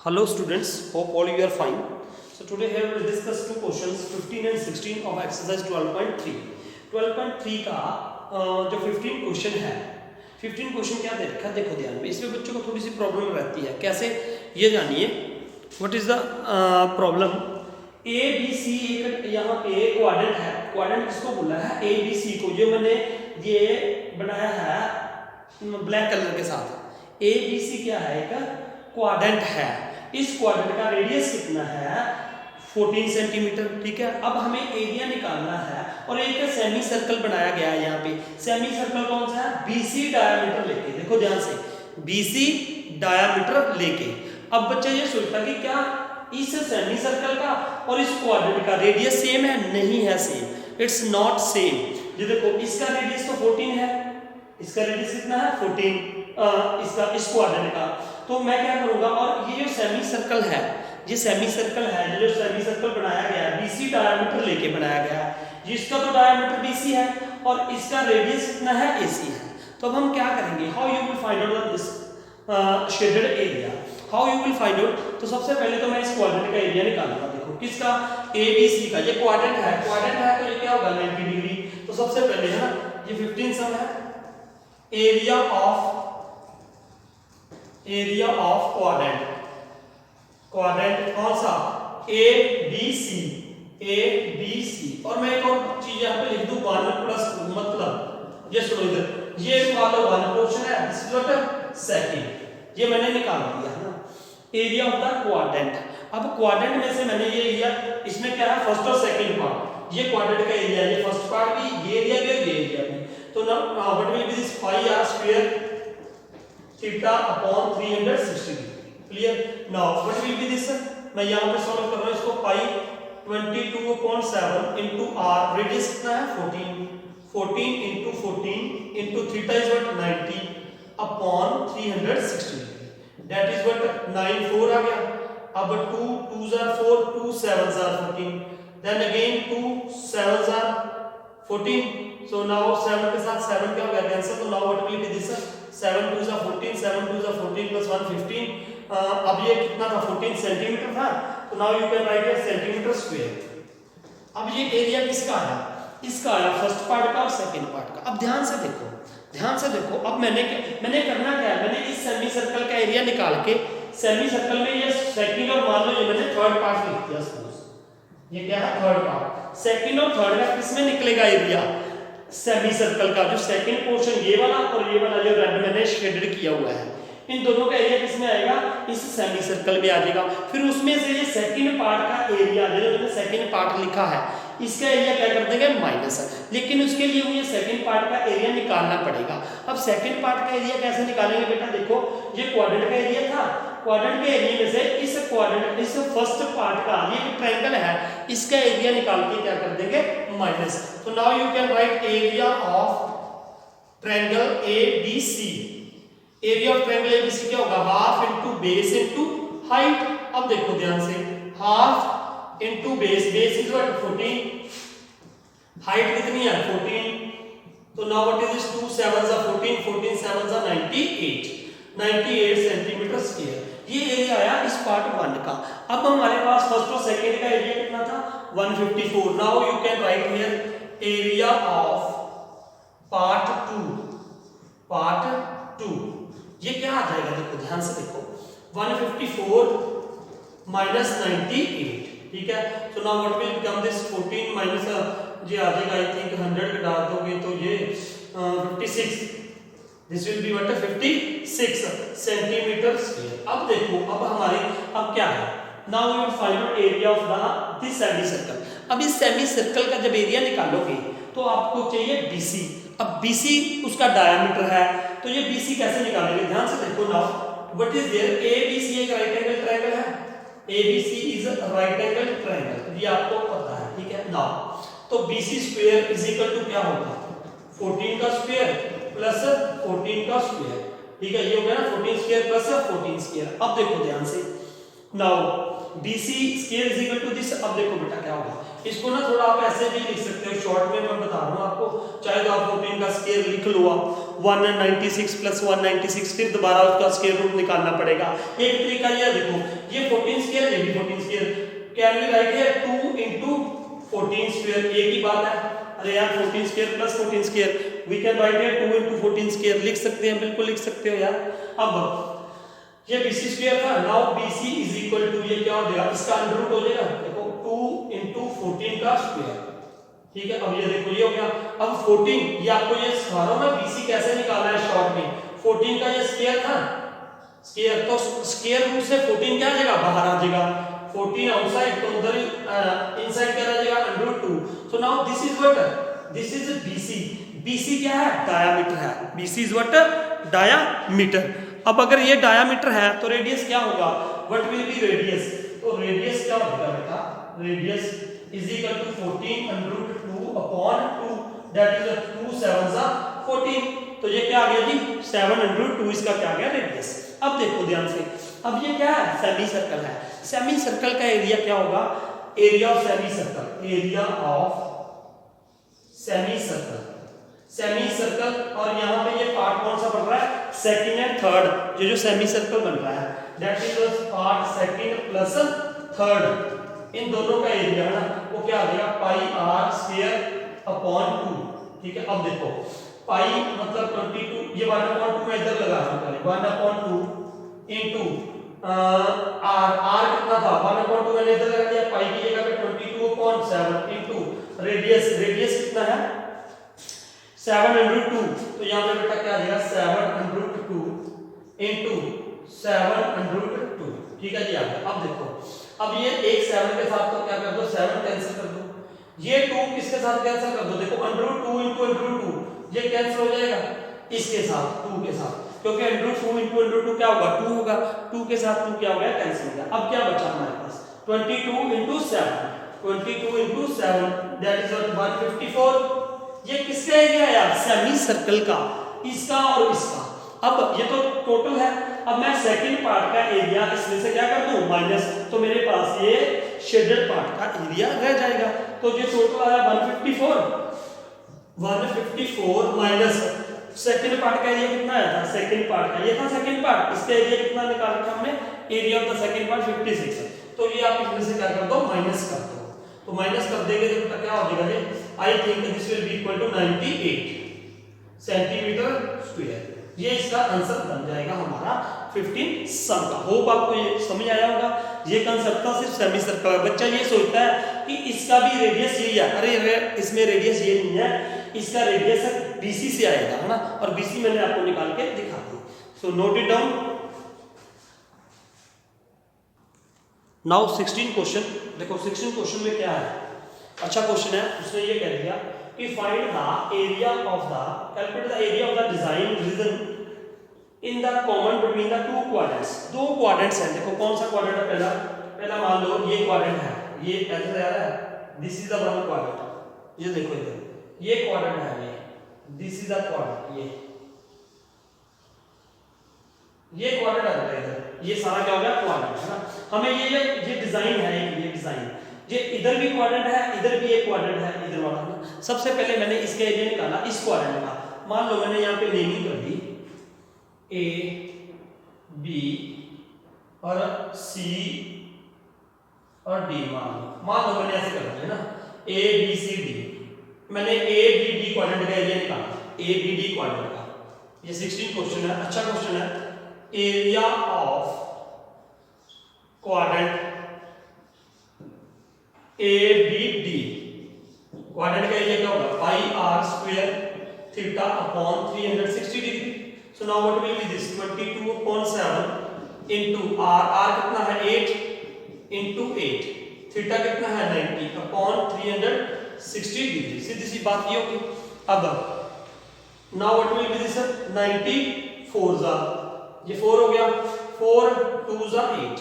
Hello students, hope all you are fine. So today here we will discuss two questions 15 and 16 of exercise 12.3. 12.3 का जो 15 question है 15 question क्या दे रखा है देखो ध्यान में, इसमें बच्चों को थोड़ी सी प्रॉब्लम रहती है। कैसे ये जानिए, what is the problem. A B C एक यहाँ पे क्वाड्रेंट है, क्वाड्रेंट किसको बोला है ए बी सी को, जो मैंने ये बनाया है ब्लैक कलर के साथ। ए बी सी क्या है, एक क्वाड्रेंट है। इस क्वाड्रेंट का रेडियस कितना है 14 सेंटीमीटर, ठीक है। अब हमें एरिया निकालना है और एक सेमी सर्कल बनाया गया है यहाँ पे। सेमी सर्कल कौन सा है, बीसी डायामीटर लेके, देखो ध्यान से, बीसी डायामीटर लेके। अब बच्चा ये सोचता कि क्या इस सेमी सर्कल का और इस क्वाड्रेंट का रेडियस सेम है, नहीं है सेम, इट्स नॉट सेम। ये देखो इसका रेडियस तो 14 है, इसका रेडियस कितना है 14, इसका इस क्वाड्रेंट का। तो मैं क्या करूंगा, और ये जो सेमी सर्कल है, ये सेमी सर्कल है, जो सेमी सर्कल बनाया गया है बीसी डायमीटर लेके बनाया गया है, जिसका तो डायमीटर बीसी है और इसका रेडियस कितना है एसी है। तो अब हम क्या करेंगे, how you will find out this shaded area, how you will find out. तो सबसे पहले तो मैं इस क्वाड्रेंट का एरिया निकालूंगा। देखो किसका, ए बी सी का। ये क्वाड्रेंट है, क्वाड्रेंट है तो ये क्या होगा 90 डिग्री। तो सबसे पहले है ना, ये 15 सम है, एरिया ऑफ क्वाड्रेंट। क्वाड्रेंट कौन सा, ए बी सी। और मैं एक और चीज यहाँ पे लिख दूं 1 + 2, मतलब ये सुनो इधर, ये वाला 1 पोर्शन है, दिस इज व्हाट सेकंड, ये मैंने निकाल दिया है ना, एरिया ऑफ द क्वाड्रेंट। अब क्वाड्रेंट में से मैंने ये लिया, इसमें क्या है फर्स्ट और सेकंड पार्ट, ये क्वाड्रेंट का एरिया, ये फर्स्ट पार्ट भी, ये एरिया भी और ये एरिया भी। तो now what will be this pi r square theta upon 360 degree. Clear. Now what will be this, मैं यहां पे सॉल्व कर रहा हूं इसको, पाई 22/7 इनटू r, रेडियस कितना है 14 into 14 into theta is what 90 upon 360 degree, that is what 94 आ गया। अब 2 2s are 4, 2 7s are 14, then again 2 7s are 14, so now 7 के साथ 7 क्या हो गया कैंसिल। तो now what will be this, 7 2s are 14, 7 2s are 14 plus 1 15। अब ये कितना था 14 सेंटीमीटर था, तो now you can write as centimetre square. अब ये एरिया किसका आया, इसका आया फर्स्ट पार्ट का और सेकंड पार्ट का। अब ध्यान से देखो, अब मैंने करना क्या है, मैंने इस सेमी सर्कल का एरिया निकाल के सेमी सर्कल में ये सेकंड और मान लो ये मैंने थर्ड पार्ट लिख दिया, सपोज ये क्या है थर्ड पार्ट। सेकंड और थर्ड का किसमें निकलेगा एरिया, सेमी सर्कल का जो सेकंड पोर्शन ये वाला और ये वाला जो रेड मैंने शेडेड किया हुआ है, इन दोनों का एरिया किसमें आएगा, इस सेमी सर्कल में आ जाएगा। फिर उसमें से ये सेकंड पार्ट का एरिया, जो मैंने सेकंड पार्ट लिखा है, इसका एरिया क्या कर देंगे माइनस, लेकिन उसके लिए मुझे सेकंड पार्ट का एरिया निकालना पड़ेगा। अब सेकंड पार्ट का एरिया कैसे निकालेंगे बेटा, देखो ये क्वाड्रेंट का एरिया था, क्वाड्रेंट के एरिया में से इस फर्स्ट पार्ट का, ये ट्रायंगल है, इसका एरिया निकाल के क्या कर देंगे माइनस। तो now you can write area of triangle ABC. Area of triangle ABC क्या होगा, half into base into height. अब देखो ध्यान से, half into base, base is what 14, height कितनी है 14। तो now what is this, 2 7s are 14, 14 7s are 98 centimetre square. ये एरिया आया इस पार्ट 1 का। अब हमारे पास फर्स्ट और सेकंड का एरिया कितना था 154। Now you can write here area of part 2। ये क्या आ जाएगा, देखो ध्यान से देखो, 154 माइनस 98, ठीक है। तो now what will become this 14 minus ये आ जाएगा, आई थिंक 100 डाल दोगे तो ये 56, this will be what 56 centimetre square. अब देखो, अब हमारे अब क्या है, now we will find out area of this semi circle. अब इस सेमी सर्कल का जब एरिया निकालोगे तो आपको चाहिए BC। अब BC उसका डायमीटर है, तो ये BC कैसे निकालेंगे, ध्यान से देखो। Now what is there, ABC एक राइट एंगल ट्रायंगल है, ABC is right angle triangle, ये आपको पता है, ठीक है। नाउ तो BC square is equal to क्या होगा 14 का स्क्वायर प्लस 14 का स्क्वायर, ठीक है। ये हो गया ना 14 स्क्वायर प्लस 14 स्क्वायर। अब देखो ध्यान से, now BC square is equal to this. अब देखो बेटा क्या होगा, इसको ना थोड़ा आप ऐसे भी लिख सकते हो, शॉर्ट में मैं बता रहा हूं आपको, चाहे तो आप 14 का स्क्वायर लिख लो आप 196 प्लस 196, फिर दोबारा उसका स्क्वायर रूट निकालना पड़ेगा। एक तरीका ये देखो, ये can we write here 2 into 14 square, एक ही बात है। अरे यार 14 square plus 14 square, we can write here 2 into 14 square, लिख सकते हैं, बिल्कुल लिख सकते हो यार। अब ये BC स्क्वायर था, now BC is equal to, ये क्या हो जाएगा, इसका अंडर रूट हो जाएगा, देखो 2 into 14 का स्क्वायर, ठीक है। अब ये देखो ये हो गया। अब 14, ये आपको ये सिखा रहा हूं मैं BC कैसे निकालना है शॉर्ट में। 14 का ये स्क्वायर था, स्क्वायर, तो स्क्वायर रूट से 14 क्या आ जाएगा, बाहर आ जाएगा। 14 आउटसाइड, तो उधर इनसाइड क्या आ जाएगा, under root 2। So now this is what, this is BC। BC क्या है, डायामीटर है। BC is what, diameter. अब अगर ये डायामीटर है तो रेडियस क्या होगा, व्हाट विल बी रेडियस, तो रेडियस क्या होगा बेटा, radius is equal to 14 under root 2 upon 2, that is 2 7 जा 14। तो ये क्या आ गया जी, 7 अंडर रूट 2 इसका क्या आ गया, रेडियस। अब देखो ध्यान से, अब ये क्या है, सेमी सर्कल है। सेमी सर्कल का एरिया क्या होगा, area of semi circle, area of semi circle, semi circle. और यहाँ पे ये पार्ट कौन सा बन रहा है, सेकंड एंड थर्ड, ये जो सेमी सर्कल बन रहा है that is part second plus third, इन दोनों का एरिया है ना, वो क्या आ जाएगा, पाई आर स्क्वायर अपॉन 2, ठीक है। अब देखो पाई मतलब 22, ये 1/2 मैं इधर लगा रहा हूं, पहले 1/2 इनटू आर कितना था, 1/2 मैंने इधर लगा दिया, पाई की जगह पे 22/7 इनटू रेडियस, रेडियस कितना है 7/2, तो यहाँ पे बेटा क्या आ जाएगा 7/2 इनटू 7/2, ठीक है जी। अब देखो, अब ये एक 7 के साथ तो क्या कर दो, 7 कैंसिल कर दो, ये 2 किसके साथ कैंसिल कर दो, देखो √2 इनटू √2 ये कैंसिल हो जाएगा इसके साथ, 2 के साथ, क्योंकि √2 इनटू √2 क्या होगा, 2 होगा, 2 के साथ 2 क्या हो गया, कैंसिल हो गया। अब क्या बचा हमारे पास 22 इनटू 7, 22 इनटू 7 दैट इज 154। ये किसका एरिया है यार, सेमी सर्कल का, इसका और इसका। अब ये तो टोटल है, अब मैं सेकंड पार्ट का एरिया इसमें से क्या कर दूं, माइनस, तो मेरे पास ये शेडेड पार्ट का एरिया रह जाएगा। तो ये टोटल आया 154 माइनस सेकंड पार्ट का एरिया कितना आया था, सेकंड पार्ट का ये था सेकंड पार्ट, इसका एरिया कितना निकाल रखा हमने, area of the second part 56 है। तो ये आप इसमें से क्या कर दो, माइनस कर दो, तो माइनस कर देंगे तो क्या हो जाएगा, ये I think this will be equal to 98 centimetre square. ये इसका आंसर बन जाएगा हमारा 15 सम का। होप आपको ये समझ आया होगा। ये कंसेप्ट था सिर्फ सेमी सर्कल। बच्चा ये सोचता है कि इसका भी रेडियस यही है, अरे इसमें रेडियस ये नहीं है, इसका रेडियस BC से आएगा, है ना, और BC मैंने आपको निकाल के दिखा दी। So note it down. Now 16 question, देखो 16 क्वेश्चन में क्या है, अच्छा क्वेश्चन है। उसने ये कह दिया कि find the area of the, calculate the area of the design region in the common between the two quadrants. दो क्वाड्रेंट्स हैं, देखो कौन सा क्वाड्रेंट है, पहला मान लो ये क्वाड्रेंट है, ये ऐसे जा रहा है, this is the one quadrant, ये देखो इधर ये क्वाड्रेंट है, ये दिस इज द क्वाड्रेंट, ये क्वाड्रेंट है इधर, ये सारा क्या हो गया क्वाड्रेंट, है ना। हमें ये डिजाइन है, ये डिजाइन, ये इधर भी क्वाड्रेंट है, इधर भी एक क्वाड्रेंट है, इधर वाला ना। सबसे पहले मैंने इसका एरिया निकाला इस क्वाड्रेंट का। मान लो मैंने यहाँ पे नेमिंग कर दी A B और C और D, मान लो मैंने ऐसे कर दिया ना, A B C D, मैंने A B D क्वाड्रेंट का एरिया निकाला, A B D क्वाड्रेंट का। ये 16 क्वेश्चन है, अच्छा क्वेश्चन है। Area of quadrant A B D, quadrant का एरिया क्या होगा, pi r square theta upon 360 degree. So now what will be this, 22/7 into r कितना है 8 into 8, थीटा कितना है 90 अपॉन 360 डिग्री। सीधी सी बात ये होगी। अब now what will be this, 90 4 जा, ये 4 हो गया, 4 2 जा 8,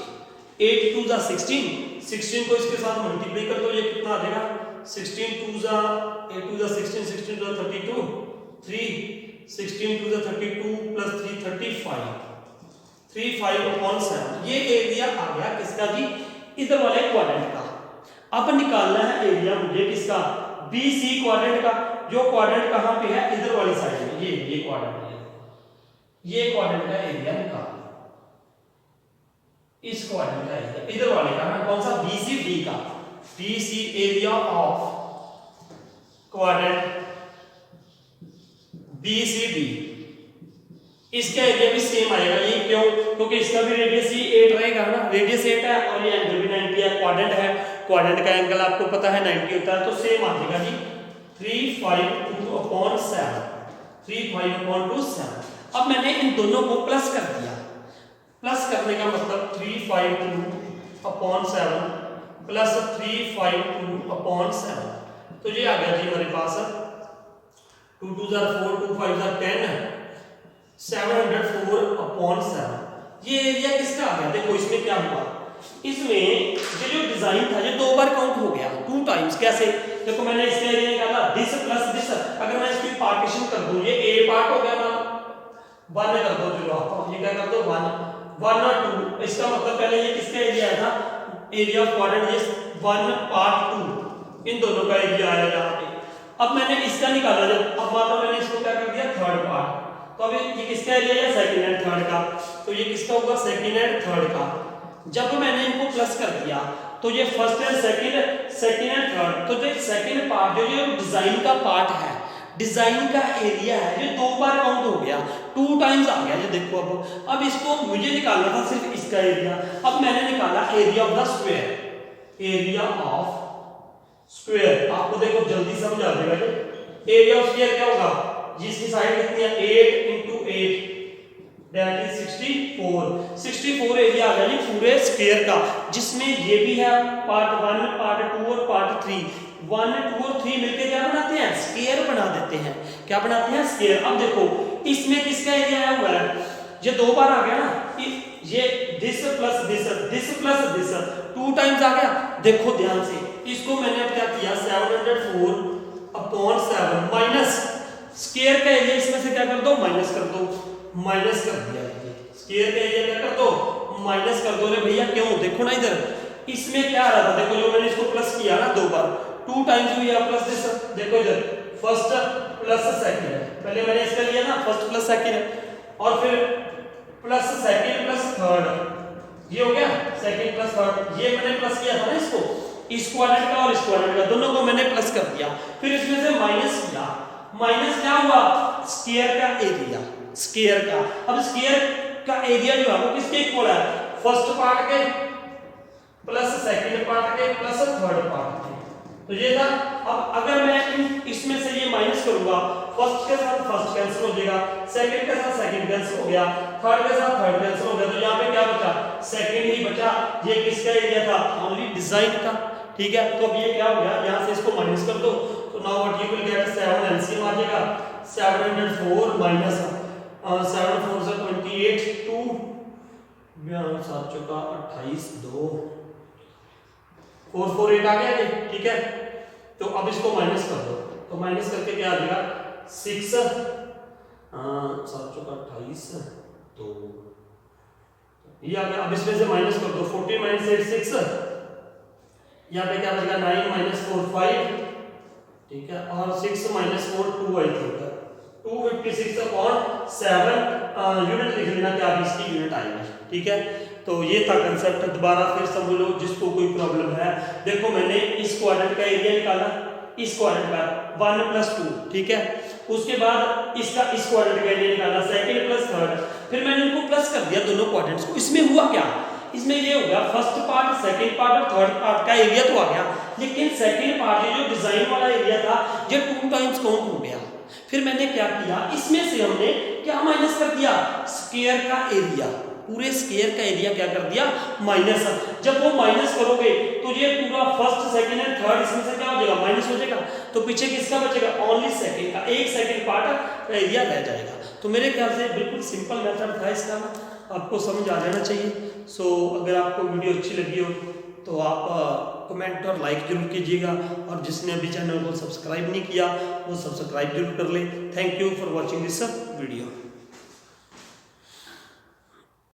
8 2 जा 16, 16 को इसके साथ मल्टीप्लाई कर दो, ये कितना आ जाएगा 16 2 जा 8 2 जा 16, 16 2 जा 32, 3 16 to the 32 plus 3 35, 35/7। ये एरिया आ गया किसका जी, इधर वाले क्वाड्रेंट का। अब निकालना है एरिया मुझे किसका, BC क्वाड्रेंट का। जो क्वाड्रेंट कहां पे है, इधर वाली साइड में, ये क्वाड्रेंट है, ये क्वाड्रेंट का एरिया निकालना। इस क्वाड्रेंट का एरिया, इधर वाले का ना, कौन सा, BCD का, BC area of quadrant BCD, इसका एरिया भी सेम आएगा। ये क्यों? क्योंकि इसका भी रेडियस ही 8 रहेगा ना, रेडियस 8 है और ये एंगल भी 90 है, क्वाड्रेंट है, क्वाड्रेंट का एंगल आपको पता है 90 होता है, तो सेम आ जाएगा जी 352/7, 352/7। अब मैंने इन दोनों को प्लस कर दिया, प्लस करने का मतलब 352/7 प्लस 352/7, तो ये आ गया जी हमारे पास 2 2 4 2 5 10 704/7। ये एरिया किसका आ गया? देखो इसमें क्या हुआ, इसमें ये जो डिजाइन था ये 2 बार काउंट हो गया, 2 टाइम्स। कैसे? देखो मैंने इसका एरिया निकाला, दिस प्लस दिस, अगर मैं इसकी पार्टीशन कर दूं, ये A पार्ट हो गया ना, 1 कर दो, चलो आप ये क्या कर दो 1 और 2, इसका मतलब पहले ये किसका एरिया था, एरिया ऑफ क्वाड्रेंट, ये 1 पार्ट 2, इन दोनों का एरिया आया यहाँ पे। अब मैंने इसका निकाला, जब अब मान लो मैंने इसको क्या कर दिया, थर्ड पार्ट, तो अभी ये किसका एरिया है, सेकंड एंड थर्ड का, तो ये किसका होगा, सेकंड एंड थर्ड का। जब मैंने इनको प्लस कर दिया तो ये first and second and third, तो जो सेकंड पार्ट जो ये डिजाइन का पार्ट है, डिजाइन का एरिया है, ये 2 बार काउंट हो गया, 2 टाइम्स आ गया। ये देखो अब इसको मुझे निकालना था सिर्फ इसका एरिया, अब मैंने निकाला area of the square, area of square. आपको देखो जल्दी समझ आ जाएगा, ये एरिया ऑफ स्क्वायर क्या होगा, जिसकी साइड कितनी है, 8 × 8 दैट इज 64 एरिया आ गया जी पूरे स्क्वायर का, जिसमें ये भी है पार्ट 1 पार्ट 2 और पार्ट 3, 1 2 और 3 मिलकर क्या बनाते हैं, स्क्वायर बना देते हैं। क्या बनाते हैं, स्क्वायर। अब देखो इसमें किसका एरिया आया हुआ है, ये 2 बार आ गया ना, ये this plus this plus this 2 times आ गया। देखो ध्यान से, इसको मैंने अब क्या किया, 704/7 माइनस स्क्वायर का एरिया, इसमें से क्या कर दो, माइनस कर दो, माइनस कर दिया। स्क्वायर का एरिया क्या कर दो, माइनस कर दो। रे भैया क्यों, देखो ना इधर इसमें क्या आ रहा था, देखो जो मैंने इसको प्लस किया ना 2 बार, 2 टाइम्स हुई है प्लस दिस, देखो इधर फर्स्ट प्लस सेकंड है, पहले मैंने इसका लिया ना फर्स्ट प्लस सेकंड, और फिर प्लस सेकंड प्लस थर्ड, ये हो गया सेकंड प्लस थर्ड, ये मैंने प्लस किया था ना इसको, इस क्वाड्रेंट का और इस क्वाड्रेंट का, दोनों को मैंने प्लस कर दिया, फिर इसमें से माइनस किया, माइनस क्या हुआ, स्क्वायर का एरिया, स्क्वायर का। अब स्क्वायर का एरिया जो है वो किसके इक्वल है, फर्स्ट पार्ट के प्लस सेकंड पार्ट के प्लस थर्ड पार्ट के, तो ये था। अब अगर मैं इसमें से ये माइनस करूंगा, फर्स्ट के साथ फर्स्ट कैंसिल हो जाएगा, सेकंड के साथ सेकंड कैंसिल हो गया, थर्ड के साथ थर्ड कैंसिल हो गया, तो यहाँ पे क्या बचा, सेकंड ही बचा। ये किसका एरिया था, ओनली डिजाइन का, ठीक है। तो अब ये क्या हो गया, यहाँ से इसको माइनस कर दो, तो now what you will get 7 LCM आ जाएगा, 704 माइनस 7 4 से 28 2 7 चौका 28 2 4 4 8 आ गया ये, ठीक है। तो अब इसको माइनस कर दो, तो माइनस करके क्या आ जाएगा 6 7 चौका 28 2 ये आ गया। अब इसमें से माइनस कर दो, 14 - 8 6, यहाँ पे क्या बचेगा 9 - 4 5, ठीक है, और 6 - 4 2 आई थिंक 256/7 यूनिट लिख लेना क्या भी इसकी यूनिट आएगी, ठीक है। तो ये था कंसेप्ट, दोबारा फिर समझ लो जिसको कोई प्रॉब्लम है। देखो मैंने इस क्वाड्रेंट का एरिया निकाला, इस क्वाड्रेंट का 1 + 2, ठीक है। उसके बाद इसका इस क्वाड्रेंट का एरिया निकाला, सेकंड प्लस थर्ड, फिर मैंने इनको प्लस कर दिया दोनों क्वाड्रेंट्स को। इसमें हुआ क्या, इसमें ये हो गया फर्स्ट पार्ट, सेकंड पार्ट और थर्ड पार्ट का एरिया तो आ गया, लेकिन सेकंड पार्ट ये जो डिजाइन वाला एरिया था ये 2 टाइम्स काउंट हो गया। फिर मैंने क्या किया, इसमें से हमने क्या माइनस कर दिया, स्क्वायर का एरिया, पूरे स्क्वायर का एरिया क्या कर दिया, माइनस। जब वो माइनस करोगे तो ये पूरा फर्स्ट सेकंड एंड थर्ड इसमें से क्या हो जाएगा, माइनस हो जाएगा, तो पीछे किसका बचेगा, ओनली सेकंड का, एक सेकंड पार्ट का एरिया रह जाएगा। तो मेरे ख्याल से बिल्कुल सिंपल मेथड था इसका, आपको समझ आ जाना चाहिए। सो अगर आपको वीडियो अच्छी लगी हो तो आप कमेंट और लाइक जरूर कीजिएगा, और जिसने अभी चैनल को सब्सक्राइब नहीं किया वो सब्सक्राइब जरूर कर ले। Thank you for watching this video.